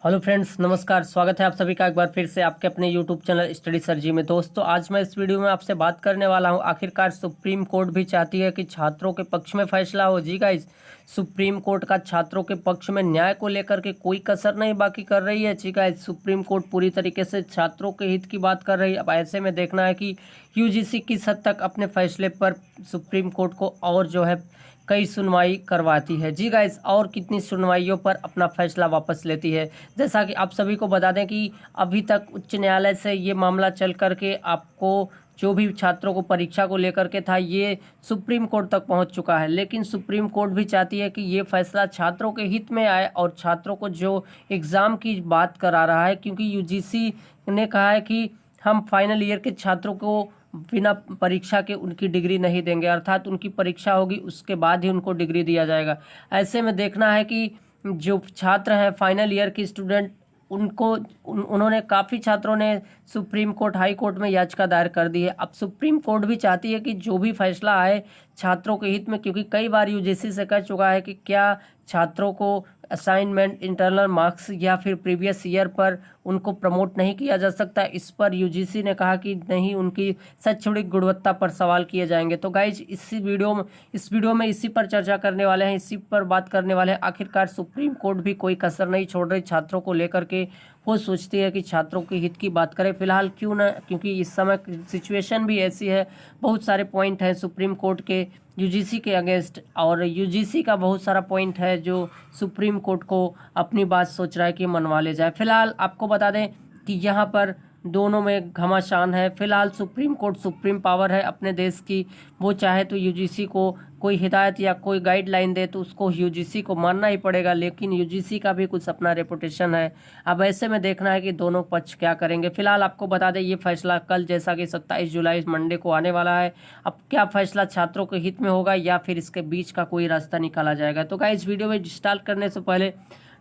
Hello friends, नमस्कार। स्वागत है आप सभी का एक बार फिर से आपके अपने यूट्यूब चैनल स्टडी सर जी में। दोस्तों, आज मैं इस वीडियो में आपसे बात करने वाला हूं, आखिरकार सुप्रीम कोर्ट भी चाहती है कि छात्रों के पक्ष में फैसला हो। जी गाइस, सुप्रीम कोर्ट का छात्रों के पक्ष में न्याय को लेकर के कोई कसर नहीं बाकी कर रही है। जी गाइस, सुप्रीम कोर्ट पूरी तरीके से छात्रों के हित की बात कर रही है। अब ऐसे में देखना है कि यूजीसी किस हद तक अपने फैसले पर सुप्रीम कोर्ट को और जो है कई सुनवाई करवाती है। जी गाइस, और कितनी सुनवाइयों पर अपना फैसला वापस लेती है। जैसा कि आप सभी को बता दें कि अभी तक उच्च न्यायालय से ये मामला चल करके आपको जो भी छात्रों को परीक्षा को लेकर के था, ये सुप्रीम कोर्ट तक पहुंच चुका है। लेकिन सुप्रीम कोर्ट भी चाहती है कि ये फैसला छात्रों के हित में आए और छात्रों को जो एग्ज़ाम की बात करा रहा है, क्योंकि यूजीसी ने कहा है कि हम फाइनल ईयर के छात्रों को बिना परीक्षा के उनकी डिग्री नहीं देंगे, अर्थात उनकी परीक्षा होगी उसके बाद ही उनको डिग्री दिया जाएगा। ऐसे में देखना है कि जो छात्र हैं फाइनल ईयर के स्टूडेंट, उन्होंने काफ़ी छात्रों ने सुप्रीम कोर्ट हाई कोर्ट में याचिका दायर कर दी है। अब सुप्रीम कोर्ट भी चाहती है कि जो भी फैसला आए छात्रों के हित में, क्योंकि कई बार यूजीसी से कह चुका है कि क्या छात्रों को असाइनमेंट, इंटरनल मार्क्स या फिर प्रीवियस ईयर पर उनको प्रमोट नहीं किया जा सकता। इस पर यूजीसी ने कहा कि नहीं, उनकी शैक्षणिक गुणवत्ता पर सवाल किए जाएंगे। तो गाइज, इस वीडियो में इसी पर चर्चा करने वाले हैं, इसी पर बात करने वाले हैं। आखिरकार सुप्रीम कोर्ट भी कोई कसर नहीं छोड़ रही छात्रों को लेकर के। वो सोचती है कि छात्रों के हित की बात करें फिलहाल, क्यों ना, क्योंकि इस समय सिचुएशन भी ऐसी है। बहुत सारे पॉइंट हैं सुप्रीम कोर्ट के यूजीसी के अगेंस्ट, और यूजीसी का बहुत सारा पॉइंट है जो सुप्रीम कोर्ट को अपनी बात सोच रहा है कि मनवा ले जाए। फिलहाल आपको बता दें कि यहाँ पर दोनों में घमासान है। फिलहाल सुप्रीम कोर्ट सुप्रीम पावर है अपने देश की। वो चाहे तो यूजीसी को कोई हिदायत या कोई गाइडलाइन दे तो उसको यूजीसी को मानना ही पड़ेगा, लेकिन यूजीसी का भी कुछ अपना रेपुटेशन है। अब ऐसे में देखना है कि दोनों पक्ष क्या करेंगे। फिलहाल आपको बता दें, ये फैसला कल जैसा कि 27 जुलाई मंडे को आने वाला है। अब क्या फैसला छात्रों के हित में होगा या फिर इसके बीच का कोई रास्ता निकाला जाएगा। तो गाइस, वीडियो में स्टार्ट करने से पहले,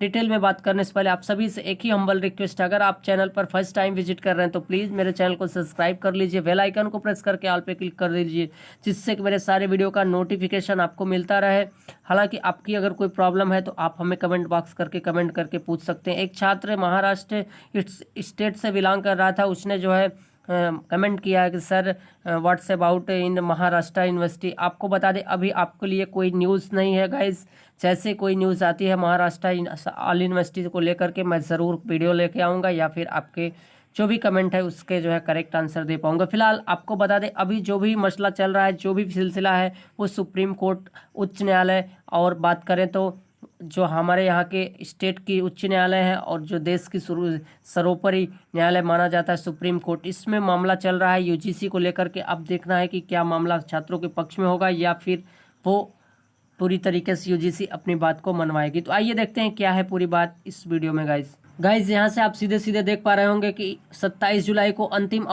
डिटेल में बात करने से पहले आप सभी से एक ही हम्बल रिक्वेस्ट है, अगर आप चैनल पर फर्स्ट टाइम विजिट कर रहे हैं तो प्लीज़ मेरे चैनल को सब्सक्राइब कर लीजिए, बेल आइकन को प्रेस करके ऑल पे क्लिक कर दीजिए, जिससे कि मेरे सारे वीडियो का नोटिफिकेशन आपको मिलता रहे। हालांकि आपकी अगर कोई प्रॉब्लम है तो आप हमें कमेंट बॉक्स करके कमेंट करके पूछ सकते हैं। एक छात्र महाराष्ट्र स्टेट से बिलोंग कर रहा था, उसने जो है कमेंट किया है कि sir, what's about in Maharashtra university. आपको बता दें, अभी आपके लिए कोई न्यूज़ नहीं है गाइस। जैसे कोई न्यूज़ आती है महाराष्ट्र ऑल यूनिवर्सिटी को लेकर के, मैं ज़रूर वीडियो लेके आऊँगा या फिर आपके जो भी कमेंट है उसके जो है करेक्ट आंसर दे पाऊंगा। फिलहाल आपको बता दें, अभी जो भी मसला चल रहा है, जो भी सिलसिला है, वो सुप्रीम कोर्ट, उच्च न्यायालय, और बात करें तो जो हमारे यहाँ के स्टेट की उच्च न्यायालय है और जो देश की सर्वोपरि न्यायालय माना जाता है सुप्रीम कोर्ट, इसमें मामला चल रहा है यूजीसी को लेकर के। अब देखना है कि क्या मामला छात्रों के पक्ष में होगा या फिर वो पूरी तरीके से यूजीसी अपनी बात को मनवाएगी। तो आइए देखते हैं क्या है पूरी बात इस वीडियो में गाइज यहाँ से आप सीधे सीधे देख पा रहे होंगे कि 27 जुलाई को अंतिम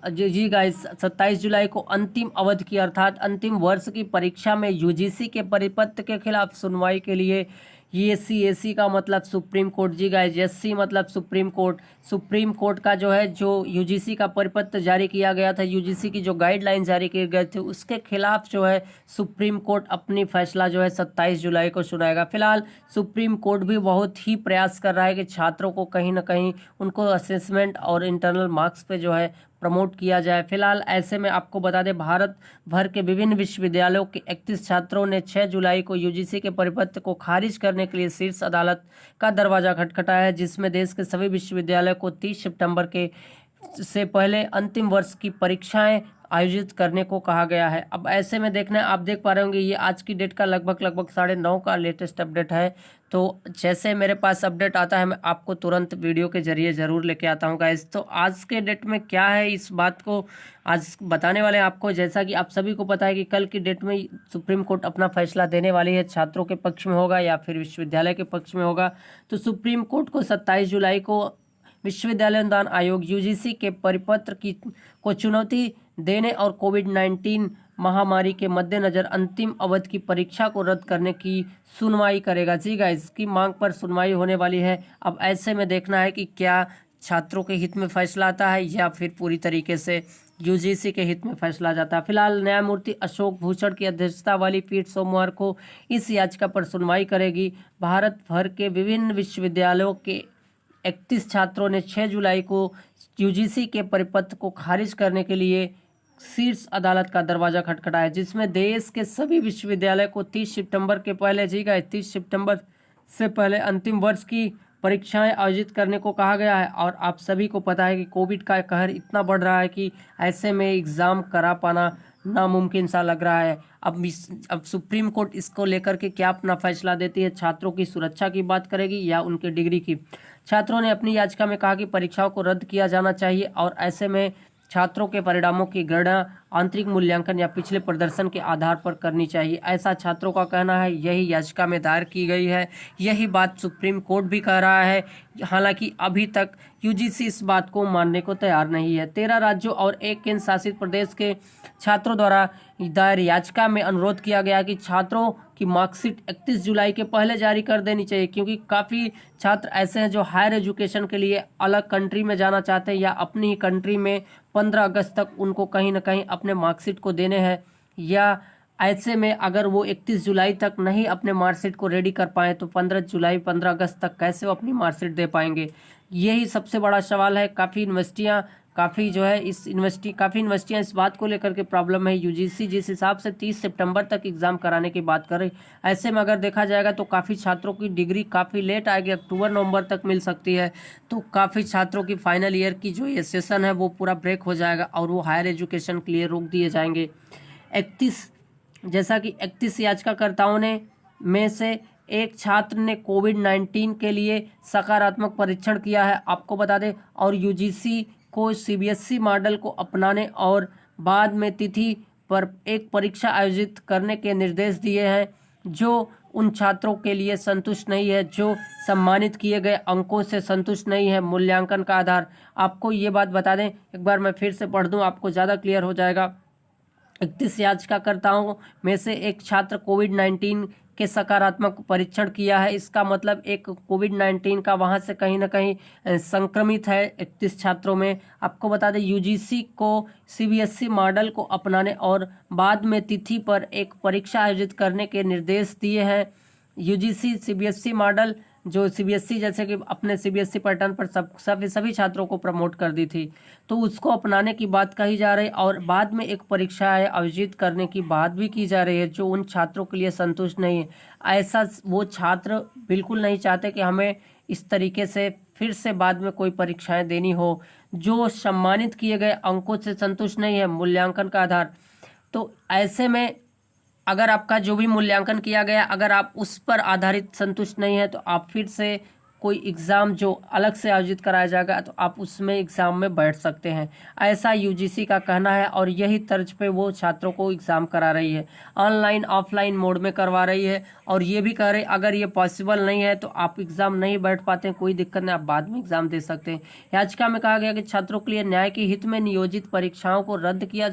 जी गाइज, 27 जुलाई को अंतिम अवधि की अर्थात अंतिम वर्ष की परीक्षा में यूजीसी के परिपत्र के खिलाफ सुनवाई के लिए एसी का मतलब सुप्रीम कोर्ट। जी गाइज, एससी मतलब सुप्रीम कोर्ट। सुप्रीम कोर्ट का जो है, जो यूजीसी का परिपत्र जारी किया गया था, यूजीसी की जो गाइडलाइन जारी किए गए थे, उसके खिलाफ जो है सुप्रीम कोर्ट अपनी फैसला जो है 27 जुलाई को सुनाएगा। फिलहाल सुप्रीम कोर्ट भी बहुत ही प्रयास कर रहा है कि छात्रों को कहीं ना कहीं उनको असेसमेंट और इंटरनल मार्क्स पे जो है प्रमोट किया जाए। फिलहाल ऐसे में आपको बता दें, भारत भर के विभिन्न विश्वविद्यालयों के 31 छात्रों ने 6 जुलाई को यूजीसी के परिपत्र को खारिज करने के लिए शीर्ष अदालत का दरवाजा खटखटाया है, जिसमें देश के सभी विश्वविद्यालयों को 30 सितंबर के से पहले अंतिम वर्ष की परीक्षाएं आयोजित करने को कहा गया है। अब ऐसे में देखना है, आप देख पा रहे होंगे ये आज की डेट का लगभग 9:30 का लेटेस्ट अपडेट है। तो जैसे मेरे पास अपडेट आता है, मैं आपको तुरंत वीडियो के जरिए ज़रूर लेके आता हूँ गाइस। तो आज के डेट में क्या है, इस बात को आज बताने वाले हैं आपको। जैसा कि आप सभी को पता है कि कल की डेट में सुप्रीम कोर्ट अपना फैसला देने वाली है, छात्रों के पक्ष में होगा या फिर विश्वविद्यालय के पक्ष में होगा। तो सुप्रीम कोर्ट को 27 जुलाई को विश्वविद्यालय अनुदान आयोग यूजीसी के परिपत्र को चुनौती देने और कोविड-19 महामारी के मद्देनजर अंतिम अवधि की परीक्षा को रद्द करने की सुनवाई करेगा। जी गाइस, की मांग पर सुनवाई होने वाली है। अब ऐसे में देखना है कि क्या छात्रों के हित में फैसला आता है या फिर पूरी तरीके से यूजीसी के हित में फैसला जाता है। फिलहाल न्यायमूर्ति अशोक भूषण की अध्यक्षता वाली पीठ सोमवार को इस याचिका पर सुनवाई करेगी। भारत भर के विभिन्न विश्वविद्यालयों के 31 छात्रों ने 6 जुलाई को यूजीसी के परिपत्र को खारिज करने के लिए शीर्ष अदालत का दरवाजा खटखटाया, जिसमें देश के सभी विश्वविद्यालय को 30 सितंबर के पहले 30 सितंबर से पहले अंतिम वर्ष की परीक्षाएं आयोजित करने को कहा गया है। और आप सभी को पता है कि कोविड का कहर इतना बढ़ रहा है कि ऐसे में एग्ज़ाम करा पाना नामुमकिन सा लग रहा है। अब सुप्रीम कोर्ट इसको लेकर के क्या अपना फैसला देती है, छात्रों की सुरक्षा की बात करेगी या उनके डिग्री की। छात्रों ने अपनी याचिका में कहा कि परीक्षाओं को रद्द किया जाना चाहिए और ऐसे में छात्रों के परिणामों की गणना आंतरिक मूल्यांकन या पिछले प्रदर्शन के आधार पर करनी चाहिए, ऐसा छात्रों का कहना है। यही याचिका में दायर की गई है, यही बात सुप्रीम कोर्ट भी कह रहा है। हालांकि अभी तक यूजीसी इस बात को मानने को तैयार नहीं है। 13 राज्यों और एक केंद्र शासित प्रदेश के छात्रों द्वारा दायर याचिका में अनुरोध किया गया कि छात्रों की मार्कशीट 31 जुलाई के पहले जारी कर देनी चाहिए, क्योंकि काफ़ी छात्र ऐसे हैं जो हायर एजुकेशन के लिए अलग कंट्री में जाना चाहते हैं या अपनी ही कंट्री में 15 अगस्त तक उनको कहीं ना कहीं अपने मार्कशीट को देने हैं, या ऐसे में अगर वो 31 जुलाई तक नहीं अपने मार्कशीट को रेडी कर पाए तो 15 अगस्त तक कैसे वो अपनी मार्कशीट दे पाएंगे। यही सबसे बड़ा सवाल है। काफ़ी यूनिवर्सिटियां इस बात को लेकर के प्रॉब्लम है। यूजीसी जिस हिसाब से 30 सितंबर तक एग्ज़ाम कराने की बात कर रही, ऐसे में अगर देखा जाएगा तो काफ़ी छात्रों की डिग्री काफ़ी लेट आएगी, अक्टूबर नवंबर तक मिल सकती है। तो काफ़ी छात्रों की फाइनल ईयर की जो ये सेशन है वो पूरा ब्रेक हो जाएगा और वो हायर एजुकेशन के लिए रोक दिए जाएंगे। 31 याचिकाकर्ताओं में से एक छात्र ने कोविड-19 के लिए सकारात्मक परीक्षण किया है, आपको बता दें, और यूजीसी को सीबीएसई मॉडल को अपनाने और बाद में तिथि पर एक परीक्षा आयोजित करने के निर्देश दिए हैं, जो उन छात्रों के लिए संतुष्ट नहीं है जो सम्मानित किए गए अंकों से संतुष्ट नहीं है। मूल्यांकन का आधार, आपको ये बात बता दें, एक बार मैं फिर से पढ़ दूं, आपको ज़्यादा क्लियर हो जाएगा। 31 याचिकाकर्ताओं में से एक छात्र कोविड-19 के सकारात्मक परीक्षण किया है। इसका मतलब एक कोविड-19 का वहां से कहीं ना कहीं संक्रमित है 31 छात्रों में। आपको बता दें, यूजीसी को सीबीएसई मॉडल को अपनाने और बाद में तिथि पर एक परीक्षा आयोजित करने के निर्देश दिए हैं। यूजीसी सीबीएसई मॉडल, जो सीबीएसई जैसे कि अपने सीबीएसई पैटर्न पर सभी छात्रों को प्रमोट कर दी थी, तो उसको अपनाने की बात कही जा रही और बाद में एक परीक्षा आयोजित करने की बात भी की जा रही है, जो उन छात्रों के लिए संतुष्ट नहीं है। ऐसा वो छात्र बिल्कुल नहीं चाहते कि हमें इस तरीके से फिर से बाद में कोई परीक्षाएं देनी हो। जो सम्मानित किए गए अंकों से संतुष्ट नहीं है, मूल्यांकन का आधार, तो ऐसे में अगर आपका जो भी मूल्यांकन किया गया, अगर आप उस पर आधारित संतुष्ट नहीं है तो आप फिर से कोई एग्ज़ाम जो अलग से आयोजित कराया जाएगा तो आप उसमें एग्ज़ाम में बैठ सकते हैं, ऐसा यूजीसी का कहना है। और यही तर्ज पे वो छात्रों को एग्ज़ाम करा रही है, ऑनलाइन ऑफलाइन मोड में करवा रही है। और ये भी कह रही अगर ये पॉसिबल नहीं है तो आप एग्ज़ाम नहीं बैठ पाते हैं, कोई दिक्कत नहीं, आप बाद में एग्ज़ाम दे सकते हैं। याचिका में कहा गया कि छात्रों के लिए न्याय के हित में नियोजित परीक्षाओं को रद्द किया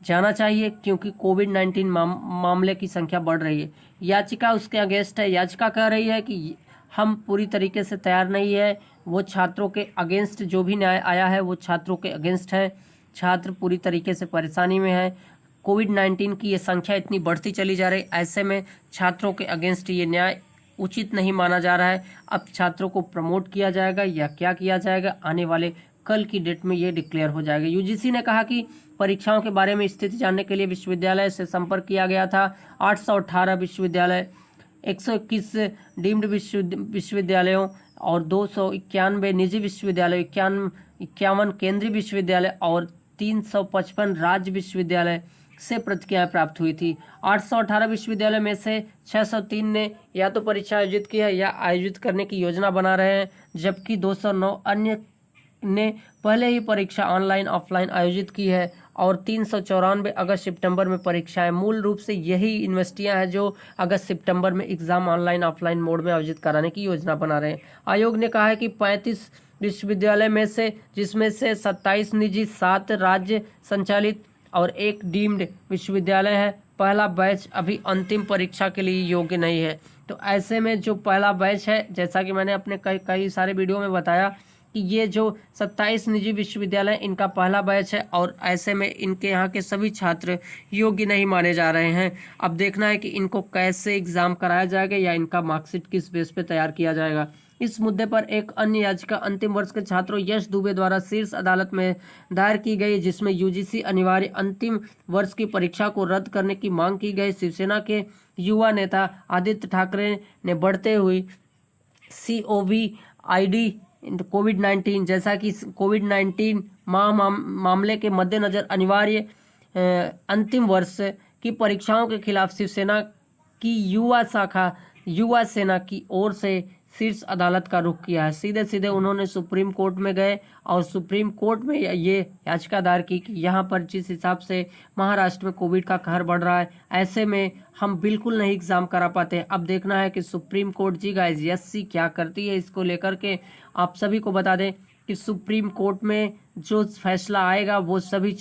जाना चाहिए, क्योंकि कोविड-19 मामले की संख्या बढ़ रही है। याचिका उसके अगेंस्ट है। याचिका कह रही है कि हम पूरी तरीके से तैयार नहीं है, वो छात्रों के अगेंस्ट जो भी न्याय आया है वो छात्रों के अगेंस्ट है। छात्र पूरी तरीके से परेशानी में है। कोविड-19 की ये संख्या इतनी बढ़ती चली जा रही, ऐसे में छात्रों के अगेंस्ट ये न्याय उचित नहीं माना जा रहा है। अब छात्रों को प्रमोट किया जाएगा या क्या किया जाएगा, आने वाले कल की डेट में ये डिक्लेयर हो जाएगा। यूजीसी ने कहा कि परीक्षाओं के बारे में स्थिति जानने के लिए विश्वविद्यालय से संपर्क किया गया था। 818 विश्वविद्यालय, 121 डीम्ड विश्वविद्यालयों और 291 निजी विश्वविद्यालय, 51 केंद्रीय विश्वविद्यालय और 355 राज्य विश्वविद्यालय से प्रतिक्रियाएं प्राप्त हुई थी। 818 विश्वविद्यालय में से 603 ने या तो परीक्षा आयोजित की है या आयोजित करने की योजना बना रहे हैं, जबकि 209 अन्य ने पहले ही परीक्षा ऑनलाइन ऑफलाइन आयोजित की है और 394 अगस्त सितंबर में परीक्षाएं। मूल रूप से यही यूनिवर्सिटियां हैं जो अगस्त सितंबर में एग्जाम ऑनलाइन ऑफलाइन मोड में आयोजित कराने की योजना बना रहे हैं। आयोग ने कहा है कि 35 विश्वविद्यालय में से, जिसमें से 27 निजी, 7 राज्य संचालित और 1 डीम्ड विश्वविद्यालय है, पहला बैच अभी अंतिम परीक्षा के लिए योग्य नहीं है। तो ऐसे में जो पहला बैच है, जैसा कि मैंने अपने कई सारे वीडियो में बताया कि ये जो 27 निजी विश्वविद्यालय, इनका पहला बैच है और ऐसे में इनके यहाँ के सभी छात्र योग्य नहीं माने जा रहे हैं। अब देखना है कि इनको कैसे एग्ज़ाम कराया जाएगा या इनका मार्कशीट किस बेस पे तैयार किया जाएगा। इस मुद्दे पर एक अन्य याचिका अंतिम वर्ष के छात्रों यश दुबे द्वारा शीर्ष अदालत में दायर की गई, जिसमें यूजीसी अनिवार्य अंतिम वर्ष की परीक्षा को रद्द करने की मांग की गई। शिवसेना के युवा नेता आदित्य ठाकरे ने बढ़ते हुए COVID कोविड-19 जैसा कि कोविड-19 मामले के मद्देनजर अनिवार्य अंतिम वर्ष की परीक्षाओं के खिलाफ शिवसेना की युवा सेना की ओर से शीर्ष अदालत का रुख किया है। सीधे सीधे उन्होंने सुप्रीम कोर्ट में गए और सुप्रीम कोर्ट में ये याचिका दायर की कि यहाँ पर जिस हिसाब से महाराष्ट्र में कोविड का कहर बढ़ रहा है, ऐसे में हम बिल्कुल नहीं एग्जाम करा पाते। अब देखना है कि सुप्रीम कोर्ट जी गाइस एससी क्या करती है इसको लेकर के। आप सभी को बता दें कि सुप्रीम कोर्ट में जो फैसला आएगा वो सभी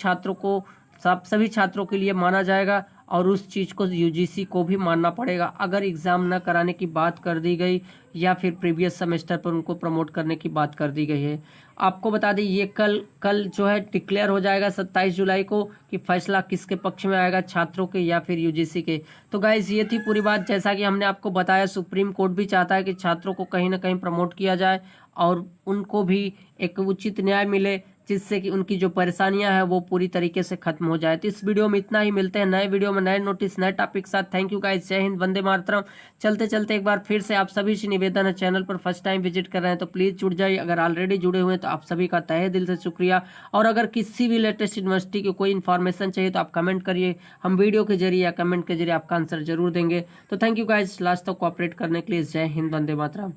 छात्रों के लिए माना जाएगा और उस चीज़ को यूजीसी को भी मानना पड़ेगा। अगर एग्ज़ाम न कराने की बात कर दी गई या फिर प्रीवियस सेमेस्टर पर उनको प्रमोट करने की बात कर दी गई है। आपको बता दें ये कल जो है डिक्लेयर हो जाएगा 27 जुलाई को कि फैसला किसके पक्ष में आएगा, छात्रों के या फिर यूजीसी के। तो गाइज ये थी पूरी बात। जैसा कि हमने आपको बताया, सुप्रीम कोर्ट भी चाहता है कि छात्रों को कहीं ना कहीं प्रमोट किया जाए और उनको भी एक उचित न्याय मिले, जिससे कि उनकी जो परेशानियां हैं वो पूरी तरीके से खत्म हो जाए। तो इस वीडियो में इतना ही। मिलते हैं नए वीडियो में नए नोटिस नए टॉपिक के साथ। थैंक यू गाइस, जय हिंद, वंदे मातरम। चलते चलते एक बार फिर से आप सभी से निवेदन है, चैनल पर फर्स्ट टाइम विजिट कर रहे हैं तो प्लीज़ जुड़ जाइए। अगर ऑलरेडी जुड़े हुए हैं तो आप सभी का तहे दिल से शुक्रिया। और अगर किसी भी लेटेस्ट यूनिवर्सिटी की कोई इन्फॉर्मेशन चाहिए तो आप कमेंट करिए, हम वीडियो के जरिए या कमेंट के जरिए आपका आंसर जरूर देंगे। तो थैंक यू गाइस लास्ट तक कोऑपरेट करने के लिए। जय हिंद, वंदे मातरम।